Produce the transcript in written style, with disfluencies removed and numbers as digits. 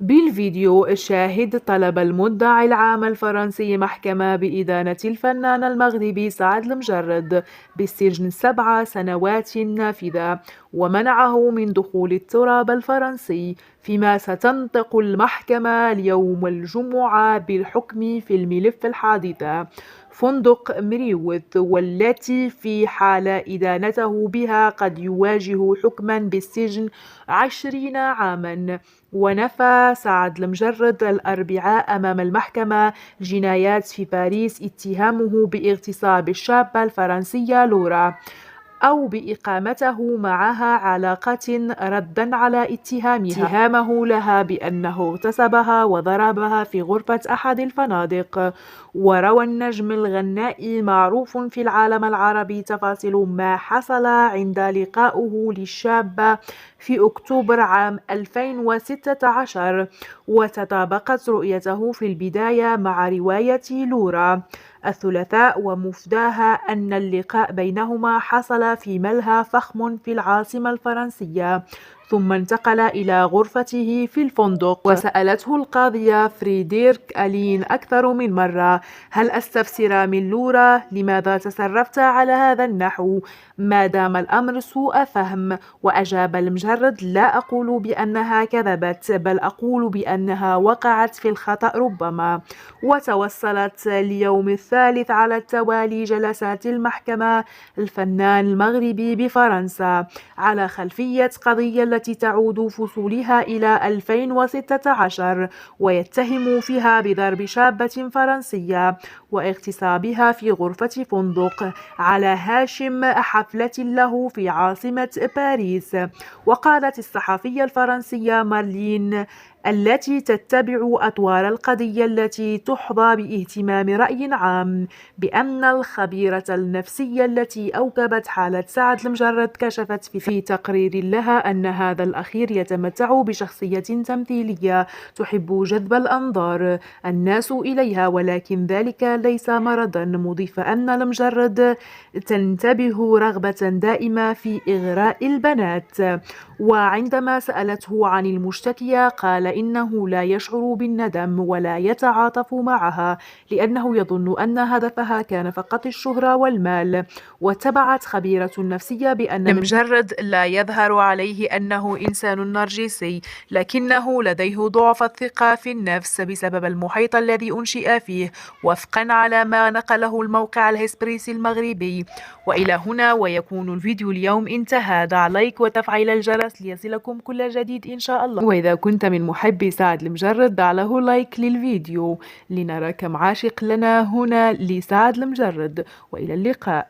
بالفيديو الشاهد طلب المدعي العام الفرنسي محكمة بإدانة الفنان المغربي سعد المجرد بالسجن 7 سنوات نافذة، ومنعه من دخول التراب الفرنسي، فيما ستنطق المحكمة اليوم الجمعة بالحكم في الملف الحادثة فندق مريوث، والتي في حال إدانته بها قد يواجه حكما بالسجن 20 عاما. ونفى سعد المجرد الأربعاء أمام المحكمة جنايات في باريس اتهامه باغتصاب الشابة الفرنسية لورا، أو بإقامته معها علاقة ردا على اتهامه لها بأنه اغتصبها وضربها في غرفة أحد الفنادق. وروى النجم الغنائي معروف في العالم العربي تفاصيل ما حصل عند لقائه للشابة في أكتوبر عام 2016، وتطابقت رؤيته في البداية مع رواية لورا الثلاثاء ومفداها أن اللقاء بينهما حصل في ملهى فخم في العاصمة الفرنسية، ثم انتقل إلى غرفته في الفندق. وسألته القاضية فريديرك ألين أكثر من مرة: هل أستفسر من لورا لماذا تصرفت على هذا النحو ما دام الأمر سوء فهم؟ وأجاب المجرد: لا أقول بأنها كذبت، بل أقول بأنها وقعت في الخطأ ربما. وتوصلت اليوم الثالث على التوالي جلسات المحكمة الفنان المغربي بفرنسا على خلفية قضية التي تعود فصولها إلى 2016، ويتهم فيها بضرب شابة فرنسية واغتصابها في غرفة فندق على هاشم حفلة له في عاصمة باريس. وقالت الصحفية الفرنسية مارلين التي تتبع أطوار القضية التي تحظى باهتمام رأي عام بأن الخبيرة النفسية التي أوكبت حالة سعد المجرد كشفت في تقرير لها أن هذا الأخير يتمتع بشخصية تمثيلية تحب جذب الأنظار الناس إليها، ولكن ذلك ليس مرضا، مضيفة أن المجرد تنتبه رغبة دائمة في إغراء البنات. وعندما سألته عن المشتكية قال إنه لا يشعر بالندم ولا يتعاطف معها، لأنه يظن أن هدفها كان فقط الشهرة والمال. واتبعت خبيرة نفسية بأن المجرد لا يظهر عليه أنه إنسان نرجسي، لكنه لديه ضعف الثقة في النفس بسبب المحيط الذي أنشئ فيه، وفقا على ما نقله الموقع الهسبريسي المغربي. وإلى هنا ويكون الفيديو اليوم انتهى. دع لايك وتفعيل الجرس ليصلكم كل جديد إن شاء الله. وإذا كنت من محبي سعد المجرد دع له لايك للفيديو لنرى كم عاشق لنا هنا لسعد المجرد. وإلى اللقاء.